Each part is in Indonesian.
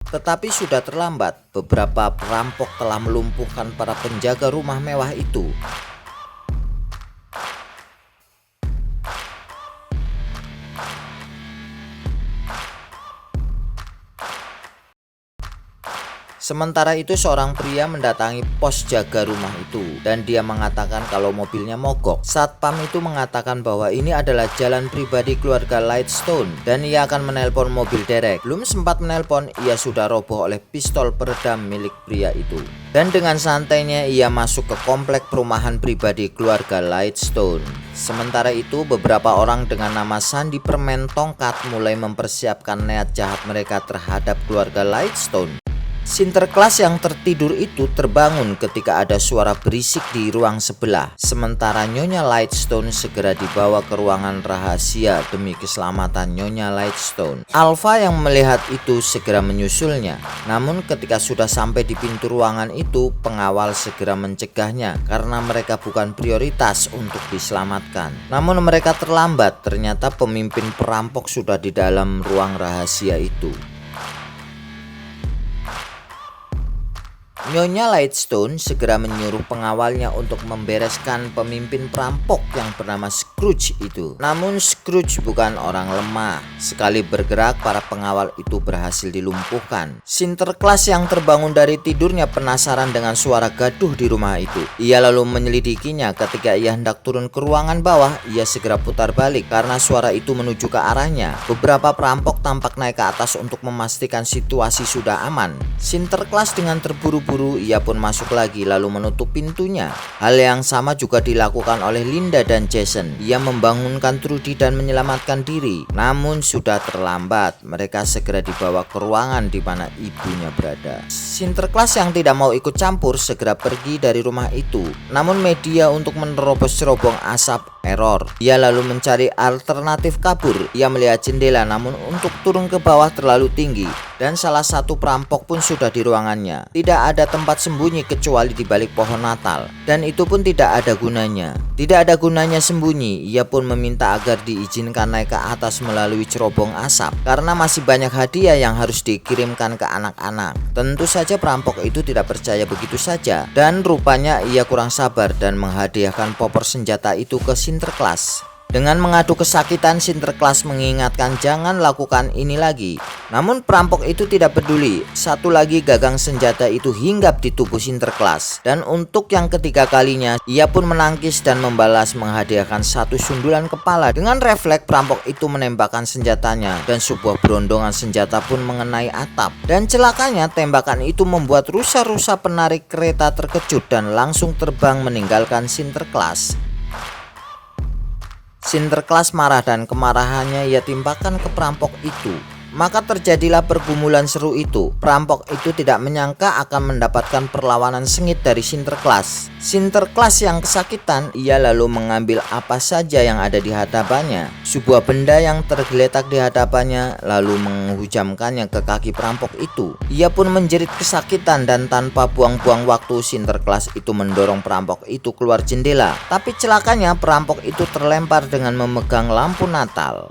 Tetapi sudah terlambat. Beberapa perampok telah melumpuhkan para penjaga rumah mewah itu. Sementara itu seorang pria mendatangi pos jaga rumah itu dan dia mengatakan kalau mobilnya mogok. Satpam itu mengatakan bahwa ini adalah jalan pribadi keluarga Lightstone dan ia akan menelpon mobil derek. Belum sempat menelpon, ia sudah roboh oleh pistol peredam milik pria itu. Dan dengan santainya ia masuk ke komplek perumahan pribadi keluarga Lightstone. Sementara itu beberapa orang dengan nama Sandi Permen Tongkat mulai mempersiapkan niat jahat mereka terhadap keluarga Lightstone. Sinterklas yang tertidur itu terbangun ketika ada suara berisik di ruang sebelah. Sementara Nyonya Lightstone segera dibawa ke ruangan rahasia demi keselamatan Nyonya Lightstone. Alpha yang melihat itu segera menyusulnya. Namun ketika sudah sampai di pintu ruangan itu, pengawal segera mencegahnya karena mereka bukan prioritas untuk diselamatkan. Namun mereka terlambat, ternyata pemimpin perampok sudah di dalam ruang rahasia itu. Nyonya Lightstone segera menyuruh pengawalnya untuk membereskan pemimpin perampok yang bernama Scrooge itu. Namun Scrooge bukan orang lemah. Sekali bergerak, para pengawal itu berhasil dilumpuhkan. Sinterklas yang terbangun dari tidurnya penasaran dengan suara gaduh di rumah itu. Ia lalu menyelidikinya. Ketika ia hendak turun ke ruangan bawah, ia segera putar balik karena suara itu menuju ke arahnya. Beberapa perampok tampak naik ke atas untuk memastikan situasi sudah aman. Sinterklas dengan terburu-buru ia pun masuk lagi lalu menutup pintunya. Hal yang sama juga dilakukan oleh Linda dan Jason. Ia membangunkan Trudy dan menyelamatkan diri. Namun sudah terlambat. Mereka segera dibawa ke ruangan di mana ibunya berada. Sinterklas yang tidak mau ikut campur segera pergi dari rumah itu. Namun media untuk menerobos cerobong asap error. Ia lalu mencari alternatif kabur. Ia melihat jendela namun untuk turun ke bawah terlalu tinggi. Dan salah satu perampok pun sudah di ruangannya. Tidak ada tempat sembunyi kecuali di balik pohon Natal. Dan itu pun tidak ada gunanya. Tidak ada gunanya sembunyi. Ia pun meminta agar diizinkan naik ke atas melalui cerobong asap. Karena masih banyak hadiah yang harus dikirimkan ke anak-anak. Tentu saja perampok itu tidak percaya begitu saja. Dan rupanya ia kurang sabar dan menghadiahkan popor senjata itu ke Sinterklas. Dengan mengadu kesakitan, Sinterklas mengingatkan jangan lakukan ini lagi. Namun perampok itu tidak peduli. Satu lagi gagang senjata itu hinggap di tubuh Sinterklas. Dan untuk yang ketiga kalinya, ia pun menangkis dan membalas menghadiahkan satu sundulan kepala. Dengan refleks perampok itu menembakkan senjatanya dan sebuah berondongan senjata pun mengenai atap. Dan celakanya tembakan itu membuat rusa-rusa penarik kereta terkejut dan langsung terbang meninggalkan Sinterklas. Sinterklas marah dan kemarahannya ia timpakan ke perampok itu. Maka terjadilah pergumulan seru itu. Perampok itu tidak menyangka akan mendapatkan perlawanan sengit dari Sinterklas. Sinterklas yang kesakitan, ia lalu mengambil apa saja yang ada di hadapannya. Sebuah benda yang tergeletak di hadapannya lalu menghujamkannya ke kaki perampok itu. Ia pun menjerit kesakitan dan tanpa buang-buang waktu Sinterklas itu mendorong perampok itu keluar jendela. Tapi celakanya perampok itu terlempar dengan memegang lampu Natal.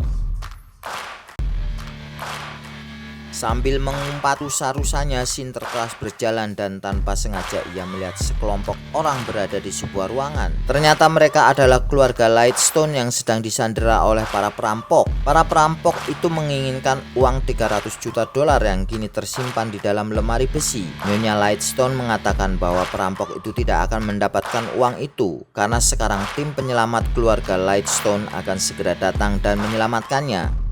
Sambil mengumpat rusa-rusanya, Sinterklas berjalan dan tanpa sengaja ia melihat sekelompok orang berada di sebuah ruangan. Ternyata mereka adalah keluarga Lightstone yang sedang disandera oleh para perampok. Para perampok itu menginginkan uang 300 juta dolar yang kini tersimpan di dalam lemari besi. Nyonya Lightstone mengatakan bahwa perampok itu tidak akan mendapatkan uang itu karena sekarang tim penyelamat keluarga Lightstone akan segera datang dan menyelamatkannya.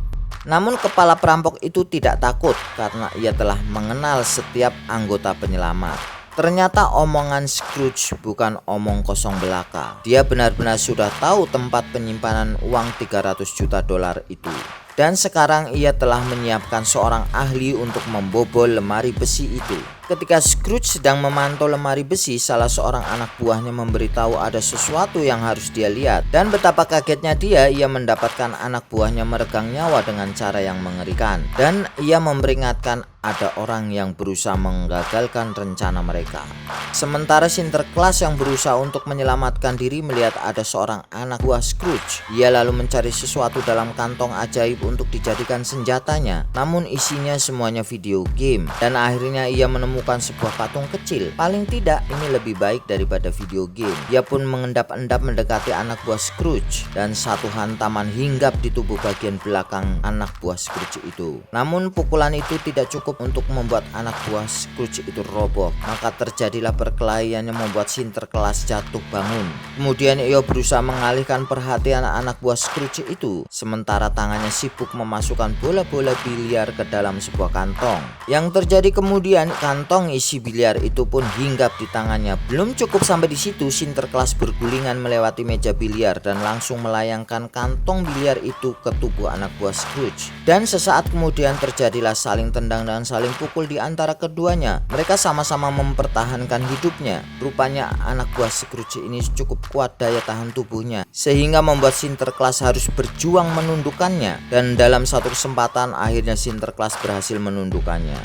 Namun kepala perampok itu tidak takut karena ia telah mengenal setiap anggota penyelamat. Ternyata omongan Scrooge bukan omong kosong belaka. Dia benar-benar sudah tahu tempat penyimpanan uang 300 juta dolar itu. Dan sekarang ia telah menyiapkan seorang ahli untuk membobol lemari besi itu. Ketika Scrooge sedang memantau lemari besi, salah seorang anak buahnya memberitahu ada sesuatu yang harus dia lihat. Dan betapa kagetnya ia mendapatkan anak buahnya meregang nyawa dengan cara yang mengerikan. Dan ia memperingatkan ada orang yang berusaha menggagalkan rencana mereka. Sementara Sinterklas yang berusaha untuk menyelamatkan diri melihat ada seorang anak buah Scrooge. Ia lalu mencari sesuatu dalam kantong ajaib untuk dijadikan senjatanya. Namun isinya semuanya video game. Dan akhirnya ia menemukan sebuah patung kecil. Paling tidak ini lebih baik daripada video game. Ia pun mengendap-endap mendekati anak buah Scrooge. Dan satu hantaman hinggap di tubuh bagian belakang anak buah Scrooge itu. Namun pukulan itu tidak cukup untuk membuat anak buah Scrooge itu roboh. Maka terjadilah perkelahian yang membuat Sinterklas jatuh bangun. Kemudian ia berusaha mengalihkan perhatian anak buah Scrooge itu, sementara tangannya sibuk memasukkan bola-bola biliar ke dalam sebuah kantong. Yang terjadi kemudian, kantong isi biliar itu pun hinggap di tangannya. Belum cukup sampai di situ, Sinterklas bergulingan melewati meja biliar dan langsung melayangkan kantong biliar itu ke tubuh anak buah Scrooge. Dan sesaat kemudian terjadilah saling tendang dan saling pukul di antara keduanya. Mereka sama-sama mempertahankan hidupnya. Rupanya anak buah Scrooge ini cukup kuat daya tahan tubuhnya, sehingga membuat Sinterklas harus berjuang menundukkannya. Dan dalam satu kesempatan akhirnya Sinterklas berhasil menundukkannya.